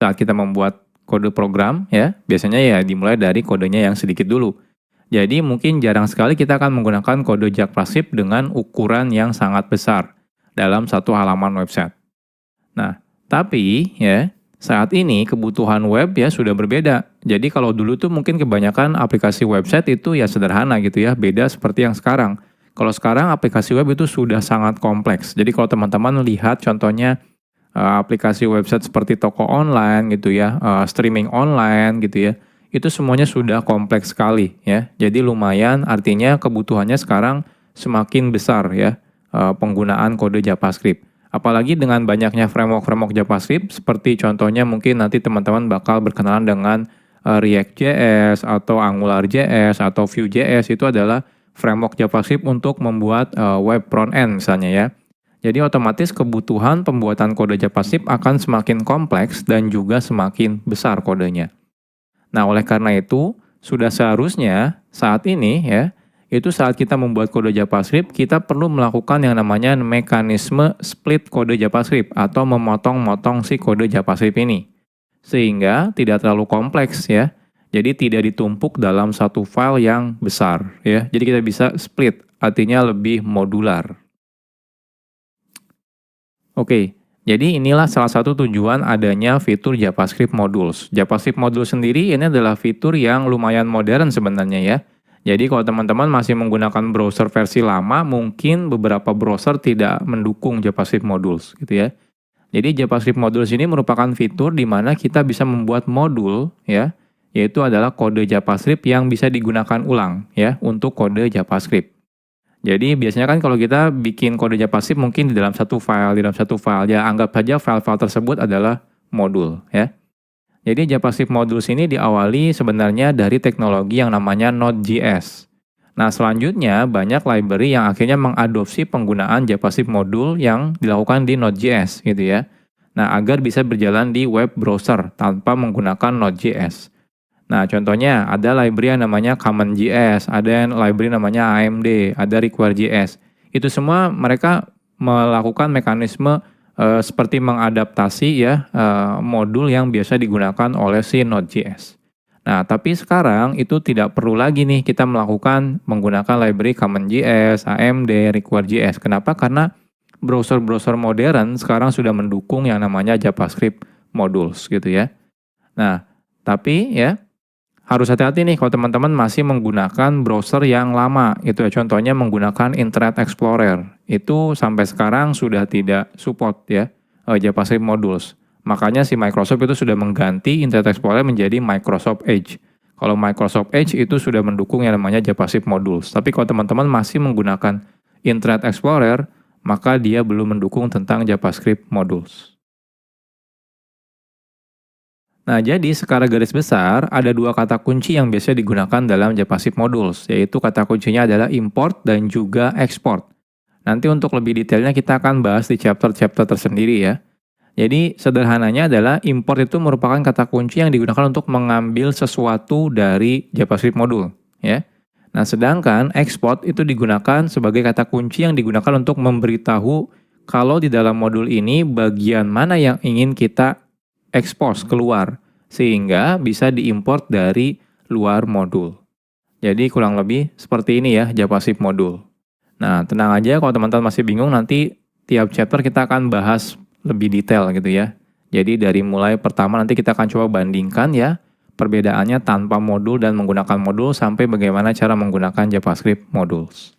saat kita membuat kode program ya, biasanya ya dimulai dari kodenya yang sedikit dulu. Jadi mungkin jarang sekali kita akan menggunakan kode JavaScript dengan ukuran yang sangat besar dalam satu halaman website. Nah, tapi ya saat ini kebutuhan web ya sudah berbeda. Jadi kalau dulu tuh mungkin kebanyakan aplikasi website itu ya sederhana gitu ya, beda seperti yang sekarang. Kalau sekarang aplikasi web itu sudah sangat kompleks. Jadi kalau teman-teman lihat contohnya aplikasi website seperti toko online gitu ya, streaming online gitu ya, itu semuanya sudah kompleks sekali ya. Jadi lumayan artinya kebutuhannya sekarang semakin besar ya, penggunaan kode JavaScript. Apalagi dengan banyaknya framework-framework JavaScript, seperti contohnya mungkin nanti teman-teman bakal berkenalan dengan React.js atau AngularJS atau Vue.js, itu adalah framework JavaScript untuk membuat web front-end misalnya ya. Jadi otomatis kebutuhan pembuatan kode JavaScript akan semakin kompleks dan juga semakin besar kodenya. Nah, oleh karena itu, sudah seharusnya saat ini ya, itu saat kita membuat kode JavaScript, kita perlu melakukan yang namanya mekanisme split kode JavaScript atau memotong-motong si kode JavaScript ini. Sehingga tidak terlalu kompleks ya. Jadi tidak ditumpuk dalam satu file yang besar ya. Jadi kita bisa split, artinya lebih modular. Oke, jadi inilah salah satu tujuan adanya fitur JavaScript Modules. JavaScript Modules sendiri ini adalah fitur yang lumayan modern sebenarnya ya. Jadi kalau teman-teman masih menggunakan browser versi lama, mungkin beberapa browser tidak mendukung JavaScript Modules gitu ya. Jadi JavaScript Modules ini merupakan fitur di mana kita bisa membuat modul ya, yaitu adalah kode JavaScript yang bisa digunakan ulang ya untuk kode JavaScript. Jadi biasanya kan kalau kita bikin kode JavaScript mungkin di dalam satu file, ya anggap saja file-file tersebut adalah modul ya. Jadi JavaScript Modules ini diawali sebenarnya dari teknologi yang namanya Node.js. Nah selanjutnya banyak library yang akhirnya mengadopsi penggunaan JavaScript modul yang dilakukan di Node.js gitu ya. Nah agar bisa berjalan di web browser tanpa menggunakan Node.js. Nah, contohnya ada library yang namanya CommonJS, ada library namanya AMD, ada Require.js. Itu semua mereka melakukan mekanisme seperti mengadaptasi ya modul yang biasa digunakan oleh si Node.js. Nah, tapi sekarang itu tidak perlu lagi nih kita menggunakan library CommonJS, AMD, Require.js. Kenapa? Karena browser-browser modern sekarang sudah mendukung yang namanya JavaScript modules gitu ya. Nah, tapi ya harus hati-hati nih kalau teman-teman masih menggunakan browser yang lama gitu ya. Contohnya menggunakan Internet Explorer. Itu sampai sekarang sudah tidak support ya JavaScript modules. Makanya si Microsoft itu sudah mengganti Internet Explorer menjadi Microsoft Edge. Kalau Microsoft Edge itu sudah mendukung yang namanya JavaScript modules. Tapi kalau teman-teman masih menggunakan Internet Explorer, maka dia belum mendukung tentang JavaScript modules. Nah, jadi secara garis besar, ada dua kata kunci yang biasa digunakan dalam JavaScript Modules, yaitu kata kuncinya adalah import dan juga export. Nanti untuk lebih detailnya kita akan bahas di chapter-chapter tersendiri ya. Jadi sederhananya adalah import itu merupakan kata kunci yang digunakan untuk mengambil sesuatu dari JavaScript modul ya. Nah, sedangkan export itu digunakan sebagai kata kunci yang digunakan untuk memberitahu kalau di dalam modul ini bagian mana yang ingin kita expose keluar, sehingga bisa diimport dari luar modul. Jadi kurang lebih seperti ini ya JavaScript modul. Nah, tenang aja kalau teman-teman masih bingung, nanti tiap chapter kita akan bahas lebih detail gitu ya. Jadi dari mulai pertama nanti kita akan coba bandingkan ya perbedaannya tanpa modul dan menggunakan modul sampai bagaimana cara menggunakan JavaScript modules.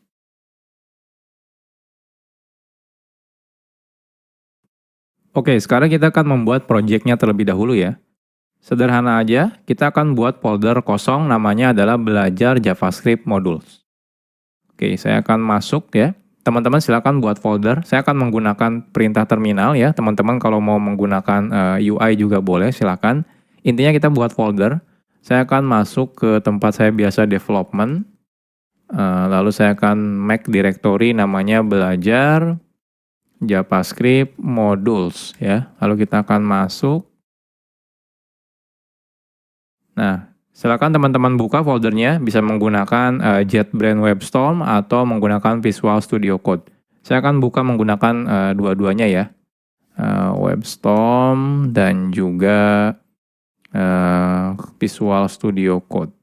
Oke, sekarang kita akan membuat projectnya terlebih dahulu ya. Sederhana aja, kita akan buat folder kosong namanya adalah belajar JavaScript modules. Oke, saya akan masuk ya. Teman-teman silakan buat folder. Saya akan menggunakan perintah terminal ya. Teman-teman kalau mau menggunakan UI juga boleh, silakan. Intinya kita buat folder. Saya akan masuk ke tempat saya biasa development. Lalu saya akan make directory namanya belajar JavaScript modules ya. Lalu kita akan masuk. Nah, silakan teman-teman buka foldernya, bisa menggunakan JetBrains WebStorm atau menggunakan Visual Studio Code. Saya akan buka menggunakan dua-duanya ya. WebStorm, dan juga Visual Studio Code.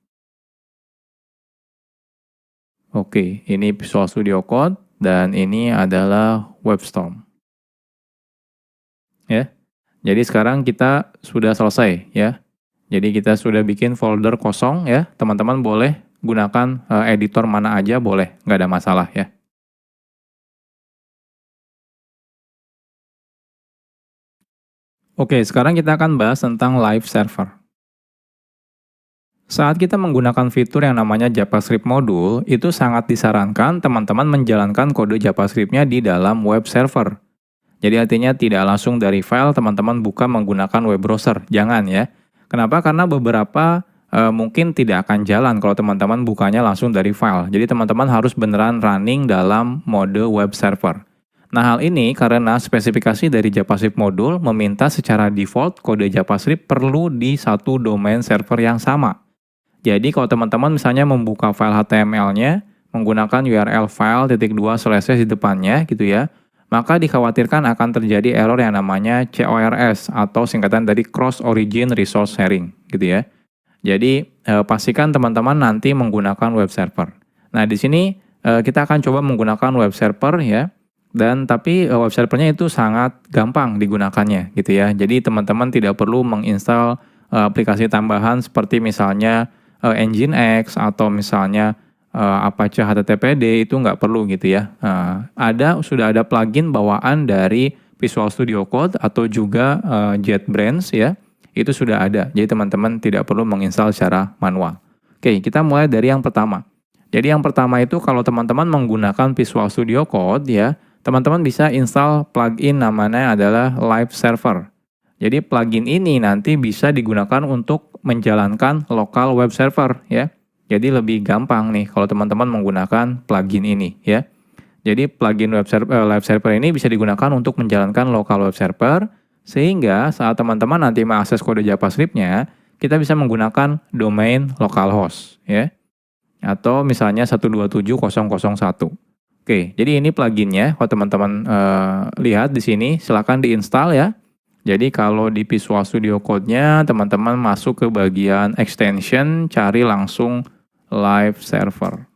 Oke, ini Visual Studio Code dan ini adalah WebStorm. Ya. Jadi sekarang kita sudah selesai ya. Jadi kita sudah bikin folder kosong ya. Teman-teman boleh gunakan editor mana aja boleh, nggak ada masalah ya. Oke, sekarang kita akan bahas tentang live server. Saat kita menggunakan fitur yang namanya JavaScript modul, itu sangat disarankan teman-teman menjalankan kode JavaScript-nya di dalam web server. Jadi artinya tidak langsung dari file teman-teman buka menggunakan web browser. Jangan ya. Kenapa? Karena beberapa mungkin tidak akan jalan kalau teman-teman bukanya langsung dari file. Jadi teman-teman harus beneran running dalam mode web server. Nah, hal ini karena spesifikasi dari JavaScript modul meminta secara default kode JavaScript perlu di satu domain server yang sama. Jadi kalau teman-teman misalnya membuka file HTML-nya menggunakan URL file.2/ di depannya gitu ya, maka dikhawatirkan akan terjadi error yang namanya CORS atau singkatan dari Cross Origin Resource Sharing gitu ya. Jadi pastikan teman-teman nanti menggunakan web server. Nah, di sini kita akan coba menggunakan web server ya. Dan tapi web servernya itu sangat gampang digunakannya gitu ya. Jadi teman-teman tidak perlu menginstal aplikasi tambahan seperti misalnya Nginx atau misalnya Apache HTTPD, itu nggak perlu gitu ya. Sudah ada plugin bawaan dari Visual Studio Code atau juga JetBrains ya. Itu sudah ada. Jadi teman-teman tidak perlu menginstal secara manual. Oke, kita mulai dari yang pertama. Jadi yang pertama itu kalau teman-teman menggunakan Visual Studio Code ya, teman-teman bisa install plugin namanya adalah Live Server. Jadi plugin ini nanti bisa digunakan untuk menjalankan local web server ya. Jadi lebih gampang nih kalau teman-teman menggunakan plugin ini ya. Jadi plugin Live Server ini bisa digunakan untuk menjalankan local web server sehingga saat teman-teman nanti mengakses kode JavaScript-nya, kita bisa menggunakan domain localhost ya. Atau misalnya 127.0.0.1. Oke, jadi ini pluginnya. Kalau teman-teman lihat di sini, silakan diinstal ya. Jadi kalau di Visual Studio Code-nya, teman-teman masuk ke bagian extension, cari langsung Live Server.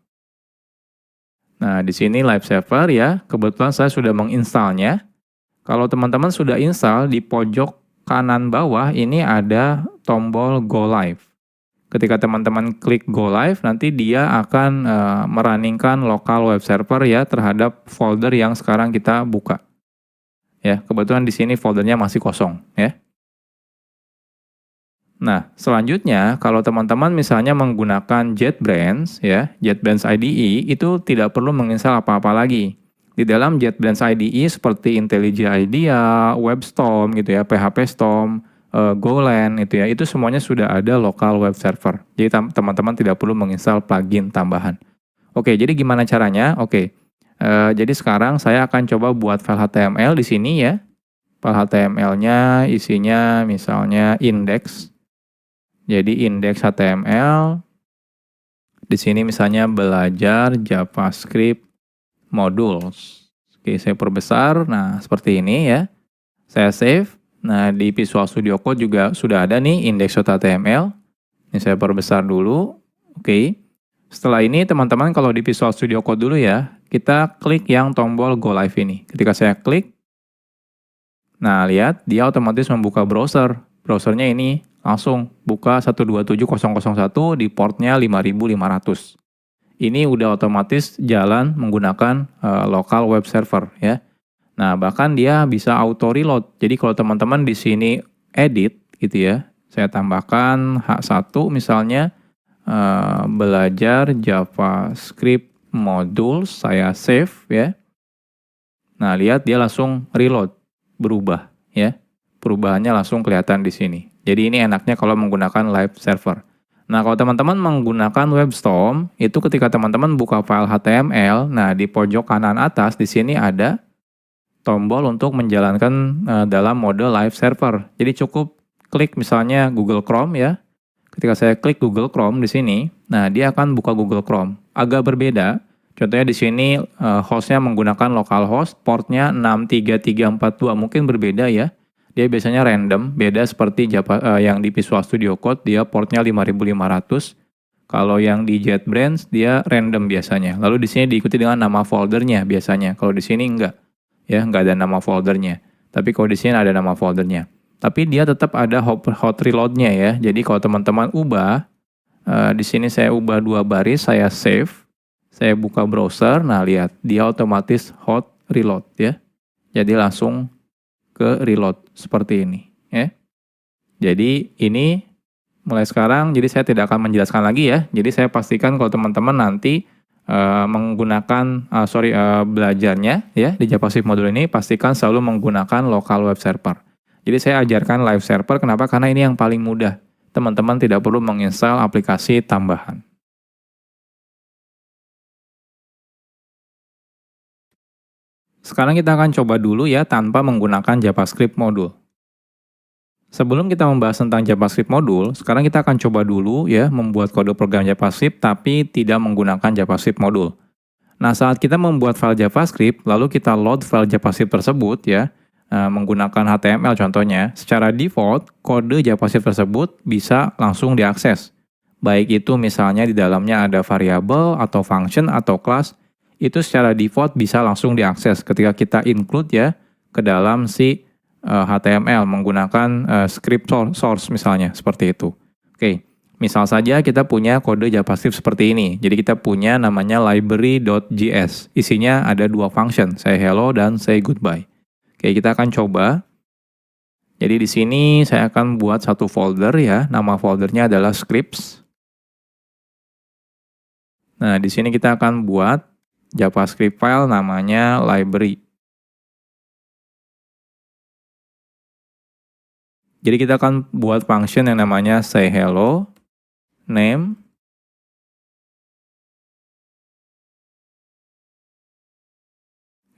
Nah, di sini Live Server ya, kebetulan saya sudah menginstalnya. Kalau teman-teman sudah install, di pojok kanan bawah ini ada tombol Go Live. Ketika teman-teman klik Go Live, nanti dia akan merunningkan local web server ya terhadap folder yang sekarang kita buka. Ya, kebetulan di sini foldernya masih kosong ya. Nah, selanjutnya kalau teman-teman misalnya menggunakan JetBrains ya, JetBrains IDE itu tidak perlu menginstal apa-apa lagi. Di dalam JetBrains IDE seperti IntelliJ IDEA, WebStorm gitu ya, PHPStorm, Golang itu ya, itu semuanya sudah ada local web server. Jadi teman-teman tidak perlu menginstal plugin tambahan. Oke, jadi gimana caranya? Oke, jadi sekarang saya akan coba buat file HTML di sini ya. File HTML-nya isinya misalnya index. Jadi index HTML. Di sini misalnya belajar JavaScript modules. Oke, saya perbesar. Nah, seperti ini ya. Saya save. Nah, di Visual Studio Code juga sudah ada nih index.html. Ini saya perbesar dulu. Oke. Setelah ini teman-teman kalau di Visual Studio Code dulu ya, kita klik yang tombol Go Live ini. Ketika saya klik, nah lihat dia otomatis membuka browser. Browsernya ini langsung buka 127.0.0.1 di portnya 5500. Ini udah otomatis jalan menggunakan local web server ya. Nah, bahkan dia bisa auto reload. Jadi kalau teman-teman di sini edit gitu ya, saya tambahkan H1 misalnya belajar JavaScript modules, saya save ya. Nah, lihat dia langsung reload, berubah ya. Perubahannya langsung kelihatan di sini. Jadi ini enaknya kalau menggunakan live server. Nah, kalau teman-teman menggunakan WebStorm, itu ketika teman-teman buka file HTML, nah di pojok kanan atas di sini ada tombol untuk menjalankan dalam mode live server. Jadi cukup klik misalnya Google Chrome ya. Ketika saya klik Google Chrome di sini, nah dia akan buka Google Chrome. Agak berbeda. Contohnya di sini hostnya menggunakan localhost, portnya 63342, mungkin berbeda ya. dia biasanya random, beda seperti yang di Visual Studio Code, dia portnya 5500. Kalau yang di JetBrains, dia random biasanya. Lalu di sini diikuti dengan nama foldernya biasanya. Kalau di sini enggak, ya enggak ada nama foldernya. Tapi kalau di sini ada nama foldernya. Tapi dia tetap ada hot reload-nya ya. Jadi kalau teman-teman ubah, di sini saya ubah 2 baris, saya save, saya buka browser, nah lihat, dia otomatis hot reload ya. Jadi langsung ke reload seperti ini ya. Jadi ini mulai sekarang, jadi saya tidak akan menjelaskan lagi ya. Jadi saya pastikan kalau teman-teman nanti menggunakan belajarnya ya di JavaScript modul ini, pastikan selalu menggunakan local web server. Jadi saya ajarkan live server, kenapa? Karena ini yang paling mudah. Teman-teman tidak perlu menginstal aplikasi tambahan. Sekarang kita akan coba dulu ya tanpa menggunakan JavaScript modul. Sebelum kita membahas tentang JavaScript modul, sekarang kita akan coba dulu ya membuat kode program JavaScript tapi tidak menggunakan JavaScript modul. Nah, saat kita membuat file JavaScript, lalu kita load file JavaScript tersebut ya, menggunakan HTML contohnya, secara default kode JavaScript tersebut bisa langsung diakses. Baik itu misalnya di dalamnya ada variabel atau function atau class, itu secara default bisa langsung diakses ketika kita include ya ke dalam si HTML menggunakan script source misalnya, seperti itu. Oke, misal saja kita punya kode JavaScript seperti ini. Jadi kita punya namanya library.js. Isinya ada 2 function, say hello dan say goodbye. Oke, kita akan coba. Jadi di sini saya akan buat satu folder ya, nama foldernya adalah scripts. Nah, di sini kita akan buat JavaScript file namanya library. Jadi kita akan buat function yang namanya say hello, name,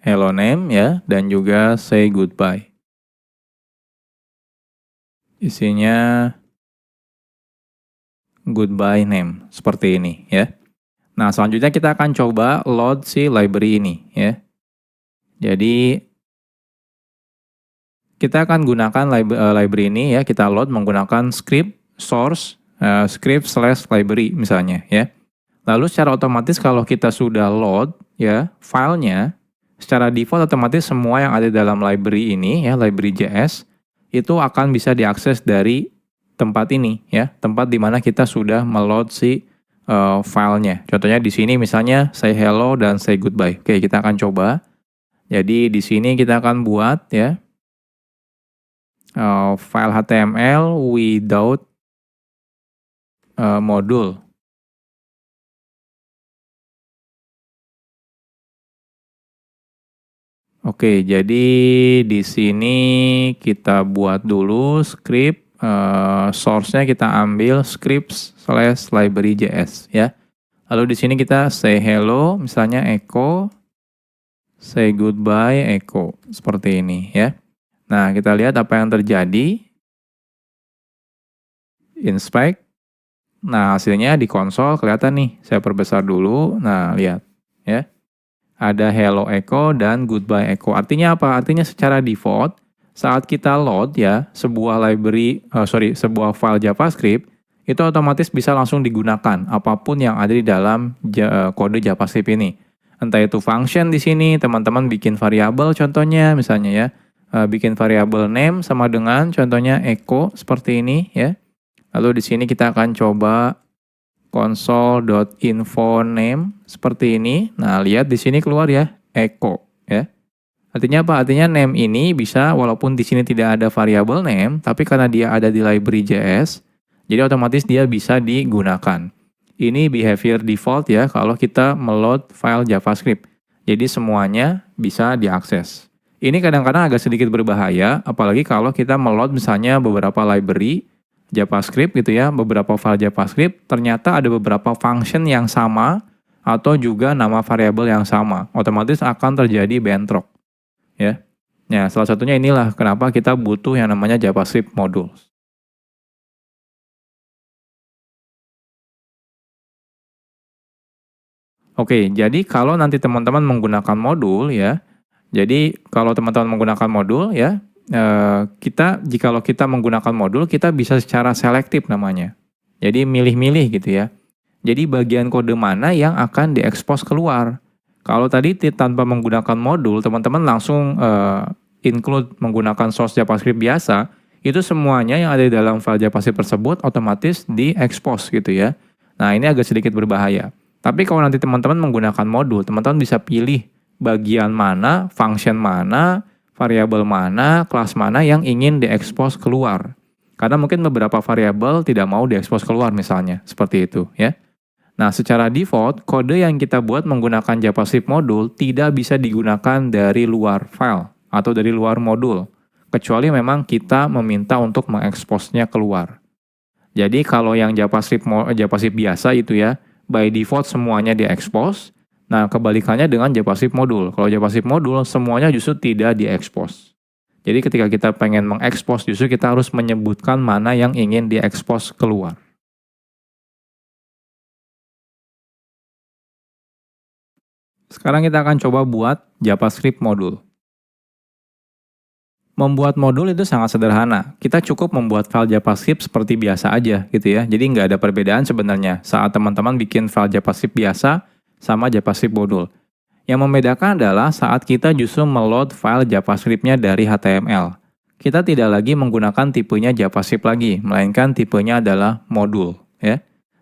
hello name ya, dan juga say goodbye. Isinya goodbye name, seperti ini ya. Nah, selanjutnya kita akan coba load si library ini ya. Jadi kita akan gunakan library ini ya, kita load menggunakan script source script/library misalnya ya. Lalu secara otomatis kalau kita sudah load ya filenya, secara default otomatis semua yang ada dalam library ini ya, library.js itu akan bisa diakses dari tempat ini ya, tempat di mana kita sudah meload si filenya. Contohnya di sini misalnya say hello dan say goodbye. Oke, kita akan coba. Jadi di sini kita akan buat ya file HTML without module. Oke, jadi di sini kita buat dulu script, source-nya kita ambil scripts/library.js ya. Lalu di sini kita say hello, misalnya echo, say goodbye, echo, seperti ini ya. Nah, kita lihat apa yang terjadi. Inspect. Nah, hasilnya di konsol kelihatan nih. Saya perbesar dulu. Nah, lihat ya. Ada hello echo dan goodbye echo. Artinya apa? Artinya secara default saat kita load ya sebuah sebuah file JavaScript itu otomatis bisa langsung digunakan apapun yang ada di dalam kode JavaScript ini. Entah itu function di sini, teman-teman bikin variabel contohnya misalnya ya. Bikin variabel name sama dengan contohnya echo seperti ini ya. Lalu di sini kita akan coba console.info name seperti ini. Nah, lihat di sini keluar ya echo ya. Artinya apa? Artinya name ini bisa walaupun di sini tidak ada variabel name, tapi karena dia ada di library.js, jadi otomatis dia bisa digunakan. Ini behavior default ya kalau kita meload file JavaScript. Jadi semuanya bisa diakses. Ini kadang-kadang agak sedikit berbahaya, apalagi kalau kita meload misalnya beberapa library JavaScript gitu ya, beberapa file JavaScript, ternyata ada beberapa function yang sama atau juga nama variabel yang sama. Otomatis akan terjadi bentrok. Ya. Nah, salah satunya inilah kenapa kita butuh yang namanya JavaScript modules. Oke, jadi kalau nanti teman-teman menggunakan modul ya, jadi kalau teman-teman menggunakan modul ya, jikalau kita menggunakan modul, kita bisa secara selektif namanya. Jadi milih-milih gitu ya. Jadi bagian kode mana yang akan diekspos keluar. Kalau tadi tanpa menggunakan modul, teman-teman langsung include menggunakan source JavaScript biasa, itu semuanya yang ada di dalam file JavaScript tersebut otomatis diekspos gitu ya. Nah, ini agak sedikit berbahaya. Tapi kalau nanti teman-teman menggunakan modul, teman-teman bisa pilih bagian mana, function mana, variabel mana, kelas mana yang ingin diekspos keluar. Karena mungkin beberapa variabel tidak mau diekspos keluar misalnya, seperti itu ya. Nah, secara default, kode yang kita buat menggunakan JavaScript modul tidak bisa digunakan dari luar file atau dari luar modul, kecuali memang kita meminta untuk mengeksposnya keluar. Jadi kalau yang JavaScript biasa itu ya, by default semuanya diekspos. Nah, kebalikannya dengan JavaScript modul. Kalau JavaScript modul, semuanya justru tidak diekspos. Jadi ketika kita pengen mengekspos, justru kita harus menyebutkan mana yang ingin diekspos keluar. Sekarang kita akan coba buat JavaScript modul. Membuat modul itu sangat sederhana. Kita cukup membuat file JavaScript seperti biasa aja gitu ya. Jadi nggak ada perbedaan sebenarnya saat teman-teman bikin file JavaScript biasa sama JavaScript modul. Yang membedakan adalah saat kita justru meload file JavaScript-nya dari HTML. Kita tidak lagi menggunakan tipenya JavaScript lagi, melainkan tipenya adalah modul ya.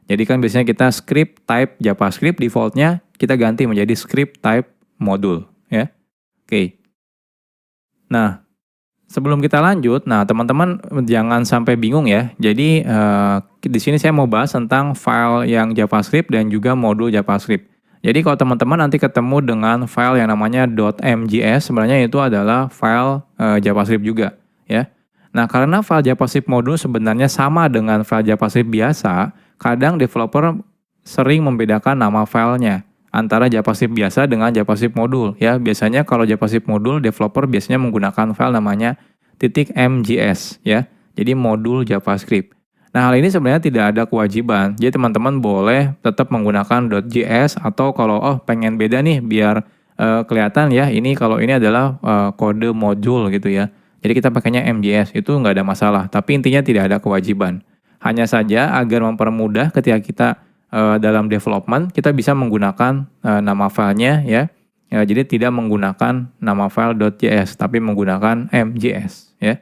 Jadi kan biasanya kita script type JavaScript, defaultnya kita ganti menjadi script type modul ya. Oke. Nah, sebelum kita lanjut, nah teman-teman jangan sampai bingung ya. Jadi di sini saya mau bahas tentang file yang JavaScript dan juga modul JavaScript. Jadi kalau teman-teman nanti ketemu dengan file yang namanya .mjs, sebenarnya itu adalah file JavaScript juga ya. Nah, karena file JavaScript modul sebenarnya sama dengan file JavaScript biasa, kadang developer sering membedakan nama filenya antara JavaScript biasa dengan JavaScript modul ya. Biasanya kalau JavaScript modul, developer biasanya menggunakan file namanya .mjs ya. Jadi modul JavaScript. Nah, hal ini sebenarnya tidak ada kewajiban. Jadi teman-teman boleh tetap menggunakan .js atau kalau pengen beda nih biar kelihatan ya, ini kalau ini adalah kode modul gitu ya. Jadi kita pakainya MJS, itu nggak ada masalah. Tapi intinya tidak ada kewajiban. Hanya saja agar mempermudah ketika kita dalam development, kita bisa menggunakan nama filenya ya. Jadi tidak menggunakan nama file .js, tapi menggunakan MJS ya.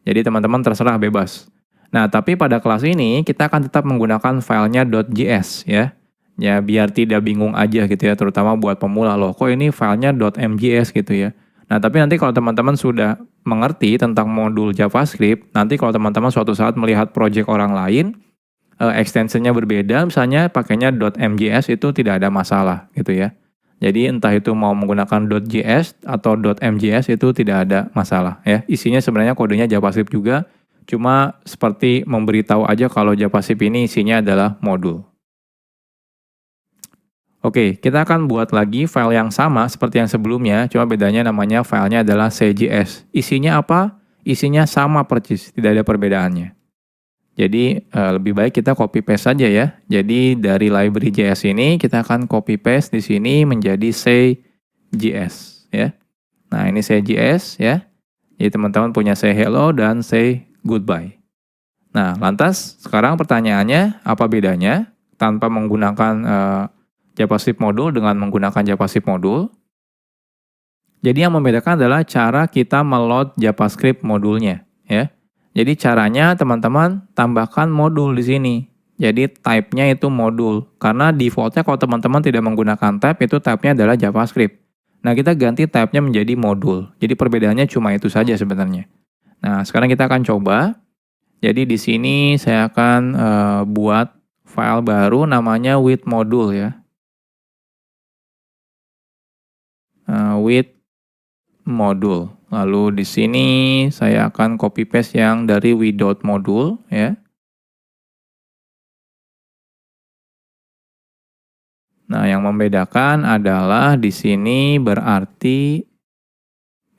Jadi teman-teman terserah bebas. Nah, tapi pada kelas ini kita akan tetap menggunakan filenya .js ya. Ya, biar tidak bingung aja gitu ya, terutama buat pemula loh. Kok ini filenya .mjs gitu ya. Nah, tapi nanti kalau teman-teman sudah mengerti tentang modul JavaScript, nanti kalau teman-teman suatu saat melihat project orang lain, extensionnya berbeda, misalnya pakainya .mjs itu tidak ada masalah gitu ya. Jadi entah itu mau menggunakan .js atau .mjs itu tidak ada masalah ya. Isinya sebenarnya kodenya JavaScript juga, cuma seperti memberitahu aja kalau JavaScript ini isinya adalah modul. Oke, kita akan buat lagi file yang sama seperti yang sebelumnya, cuma bedanya namanya filenya adalah CJS. Isinya apa? Isinya sama persis, tidak ada perbedaannya. Jadi lebih baik kita copy paste saja ya. Jadi dari library JS ini kita akan copy paste di sini menjadi CJS ya. Nah, ini CJS ya. Jadi teman-teman punya say hello dan say goodbye. Nah, lantas sekarang pertanyaannya apa bedanya tanpa menggunakan JavaScript modul dengan menggunakan JavaScript modul? Jadi yang membedakan adalah cara kita meload JavaScript modulnya ya. Jadi caranya teman-teman tambahkan modul di sini. Jadi type-nya itu modul. Karena default-nya kalau teman-teman tidak menggunakan type, itu type-nya adalah JavaScript. Nah, kita ganti type-nya menjadi modul. Jadi perbedaannya cuma itu saja sebenarnya. Nah, sekarang kita akan coba. Jadi di sini saya akan buat file baru namanya with module ya. With module. Lalu di sini saya akan copy paste yang dari without module ya. Nah, yang membedakan adalah di sini berarti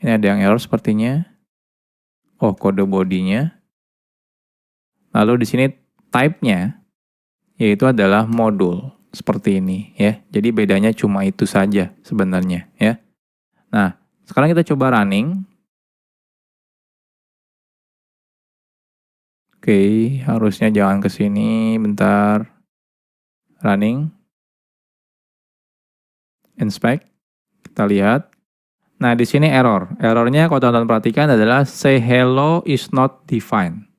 ini ada yang error sepertinya. Oh, kode bodinya. Lalu di sini type-nya yaitu adalah modul seperti ini ya. Jadi bedanya cuma itu saja sebenarnya ya. Nah, sekarang kita coba running. Oke, harusnya jangan ke sini, bentar. Running. Inspect. Kita lihat. Nah, di sini error. Errornya kalau teman-teman perhatikan adalah say hello is not defined.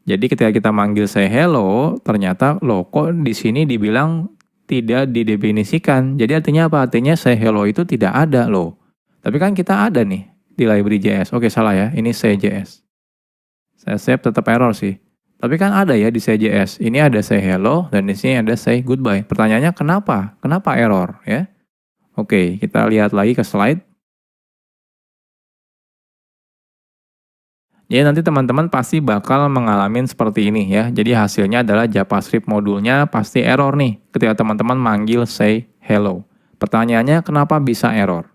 Jadi ketika kita manggil say hello, ternyata loh kok di sini dibilang tidak didefinisikan. Jadi artinya apa? Artinya say hello itu tidak ada loh. Tapi kan kita ada nih di library JS. Oke, salah ya. Ini say JS. Saya save tetap error sih. Tapi kan ada ya di say JS. Ini ada say hello dan di sini ada say goodbye. Pertanyaannya kenapa? Kenapa error ya? Oke, kita lihat lagi ke slide. Jadi nanti teman-teman pasti bakal mengalami seperti ini ya. Jadi hasilnya adalah JavaScript modulnya pasti error nih ketika teman-teman manggil say hello. Pertanyaannya kenapa bisa error?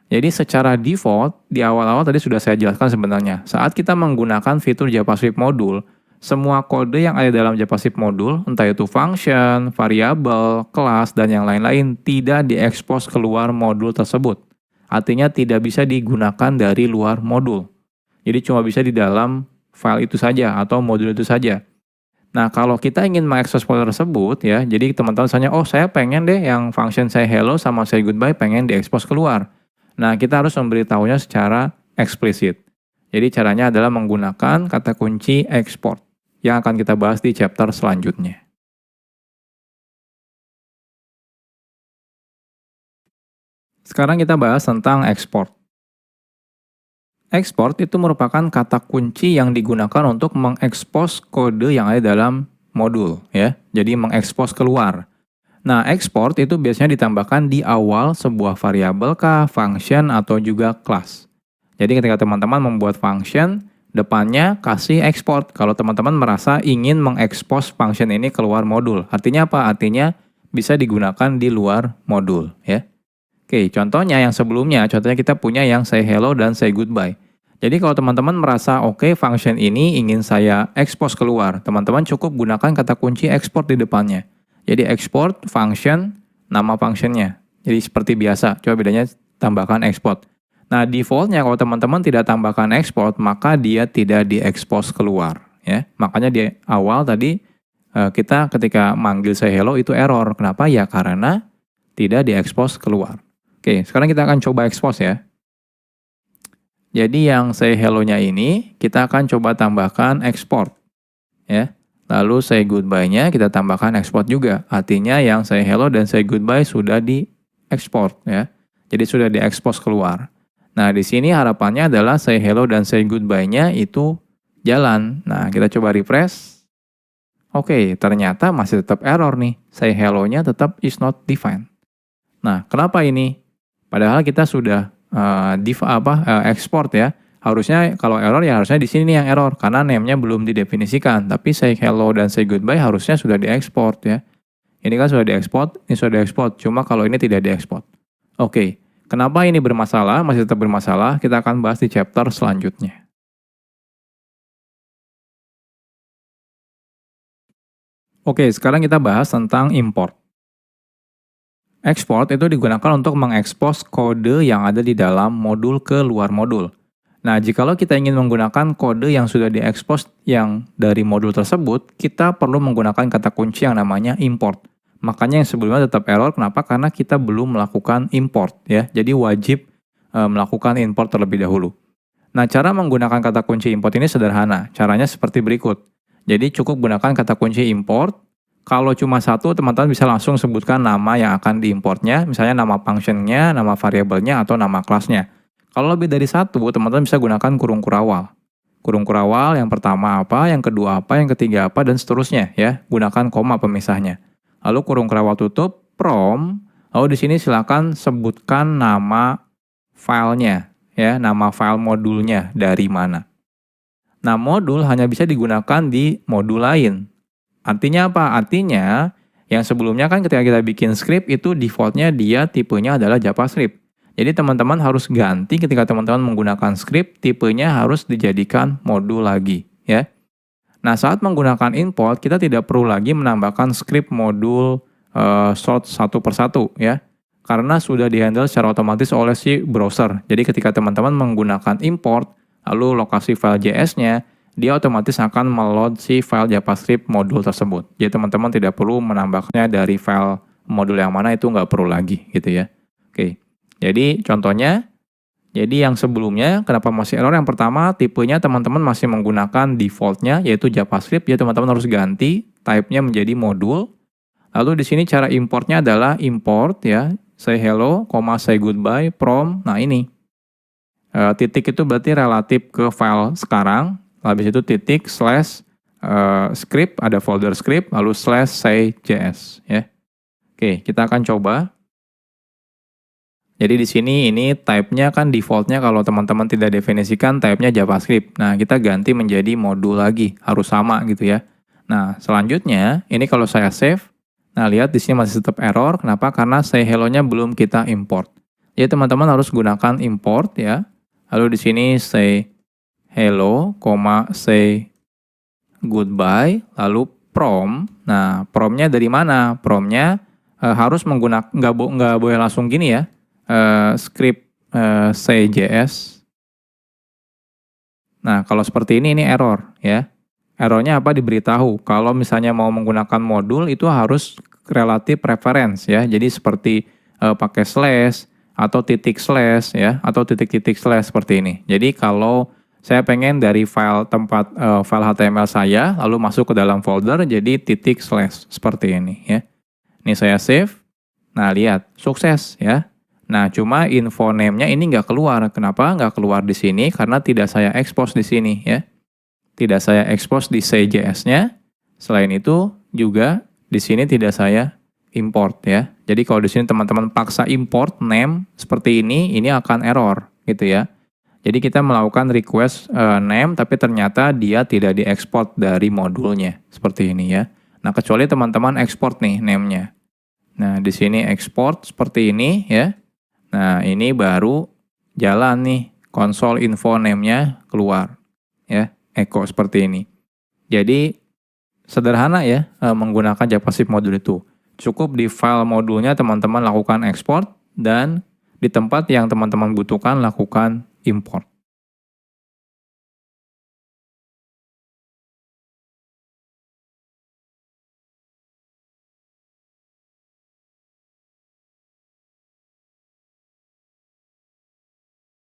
Jadi secara default, di awal-awal tadi sudah saya jelaskan sebenarnya. Saat kita menggunakan fitur JavaScript modul, semua kode yang ada dalam JavaScript modul, entah itu function, variabel, kelas, dan yang lain-lain, tidak diekspos keluar modul tersebut. Artinya tidak bisa digunakan dari luar modul. Jadi cuma bisa di dalam file itu saja atau modul itu saja. Nah, kalau kita ingin mengekspos folder tersebut ya, jadi teman-teman misalnya, oh saya pengen deh yang function say hello sama say goodbye pengen diekspos keluar. Nah, kita harus memberitahunya secara eksplisit. Jadi caranya adalah menggunakan kata kunci export yang akan kita bahas di chapter selanjutnya. Sekarang kita bahas tentang export. Export itu merupakan kata kunci yang digunakan untuk mengekspos kode yang ada dalam modul ya. Jadi mengekspos keluar. Nah, export itu biasanya ditambahkan di awal sebuah variabel kah, function, atau juga kelas. Jadi ketika teman-teman membuat function, depannya kasih export kalau teman-teman merasa ingin mengekspos function ini keluar modul. Artinya apa? Artinya bisa digunakan di luar modul ya. Oke, contohnya yang sebelumnya, contohnya kita punya yang say hello dan say goodbye. Jadi kalau teman-teman merasa oke, function ini ingin saya expose keluar, teman-teman cukup gunakan kata kunci export di depannya. Jadi export function, nama functionnya. Jadi seperti biasa, coba bedanya tambahkan export. Nah, defaultnya kalau teman-teman tidak tambahkan export, maka dia tidak diekspos keluar. Ya, makanya di awal tadi kita ketika manggil say hello itu error. Kenapa? Ya karena tidak diekspos keluar. Oke, sekarang kita akan coba expose ya. Jadi yang say hello-nya ini kita akan coba tambahkan export. Ya. Lalu say goodbye-nya kita tambahkan export juga. Artinya yang say hello dan say goodbye sudah di-export ya. Jadi sudah di-expose keluar. Nah, di sini harapannya adalah say hello dan say goodbye-nya itu jalan. Nah, kita coba refresh. Oke, ternyata masih tetap error nih. Say hello-nya tetap is not defined. Nah, kenapa ini? Padahal kita sudah export ya. Harusnya kalau error ya harusnya di sini nih yang error karena name-nya belum didefinisikan. Tapi say hello dan say goodbye harusnya sudah diekspor ya. Ini kan sudah diekspor, ini sudah diekspor. Cuma kalau ini tidak diekspor. Oke, kenapa ini bermasalah? Masih tetap bermasalah. Kita akan bahas di chapter selanjutnya. Oke, sekarang kita bahas tentang import. Export itu digunakan untuk mengekspos kode yang ada di dalam modul ke luar modul. Nah, jikalau kita ingin menggunakan kode yang sudah diekspos yang dari modul tersebut, kita perlu menggunakan kata kunci yang namanya import. Makanya yang sebelumnya tetap error, kenapa? Karena kita belum melakukan import ya. Jadi wajib melakukan import terlebih dahulu. Nah, cara menggunakan kata kunci import ini sederhana. Caranya seperti berikut. Jadi cukup gunakan kata kunci import. Kalau cuma satu, teman-teman bisa langsung sebutkan nama yang akan diimportnya, misalnya nama functionnya, nama variabelnya, atau nama kelasnya. Kalau lebih dari satu, teman-teman bisa gunakan kurung kurawal. Kurung kurawal yang pertama apa, yang kedua apa, yang ketiga apa, dan seterusnya ya. Gunakan koma pemisahnya. Lalu kurung kurawal tutup, from, lalu di sini silakan sebutkan nama filenya ya, nama file modulnya dari mana. Nah, modul hanya bisa digunakan di modul lain. Artinya apa? Artinya yang sebelumnya kan ketika kita bikin script itu defaultnya dia tipenya adalah JavaScript. Jadi teman-teman harus ganti ketika teman-teman menggunakan script, tipenya harus dijadikan modul lagi ya. Nah, saat menggunakan import, kita tidak perlu lagi menambahkan script modul sort satu persatu ya. Karena sudah dihandle secara otomatis oleh si browser. Jadi ketika teman-teman menggunakan import, lalu lokasi file JS-nya, dia otomatis akan meload si file JavaScript modul tersebut. Jadi teman-teman tidak perlu menambahnya dari file modul yang mana, itu nggak perlu lagi gitu ya. Oke, jadi contohnya, jadi yang sebelumnya kenapa masih error? Yang pertama, tipenya teman-teman masih menggunakan defaultnya yaitu JavaScript, ya teman-teman harus ganti type-nya menjadi modul. Lalu di sini cara importnya adalah import ya, say hello, say goodbye, from. Nah ini, titik itu berarti relatif ke file sekarang. Habis itu titik slash script, ada folder script, lalu slash say.js ya. Oke, kita akan coba. Jadi di sini ini type-nya kan default-nya kalau teman-teman tidak definisikan type-nya JavaScript. Nah, kita ganti menjadi modul lagi, harus sama gitu ya. Nah, selanjutnya ini kalau saya save, nah lihat di sini masih tetap error. Kenapa? Karena say hello-nya belum kita import. Jadi teman-teman harus gunakan import ya. Lalu di sini say hello, say goodbye, lalu from. Nah, from-nya dari mana? From-nya harus menggunakan, nggak boleh langsung gini ya. Script say.js. Nah, kalau seperti ini error ya. Errornya apa? Diberitahu kalau misalnya mau menggunakan modul itu harus relatif reference ya. Jadi seperti pakai slash atau titik slash ya, atau titik-titik slash seperti ini. Jadi kalau saya pengen dari file tempat file HTML saya lalu masuk ke dalam folder, jadi titik slash seperti ini ya. Ini saya save. Nah, lihat sukses ya. Nah, cuma info name-nya ini nggak keluar. Kenapa nggak keluar di sini? Karena tidak saya expose di sini ya. Tidak saya expose di say.js-nya. Selain itu juga di sini tidak saya import ya. Jadi kalau di sini teman-teman paksa import name seperti ini akan error gitu ya. Jadi kita melakukan request name tapi ternyata dia tidak diekspor dari modulnya seperti ini ya. Nah, kecuali teman-teman export nih name-nya. Nah, di sini export seperti ini ya. Nah, ini baru jalan nih, console info name-nya keluar ya, echo seperti ini. Jadi sederhana ya menggunakan JavaScript modul itu. Cukup di file modulnya teman-teman lakukan export dan di tempat yang teman-teman butuhkan lakukan import.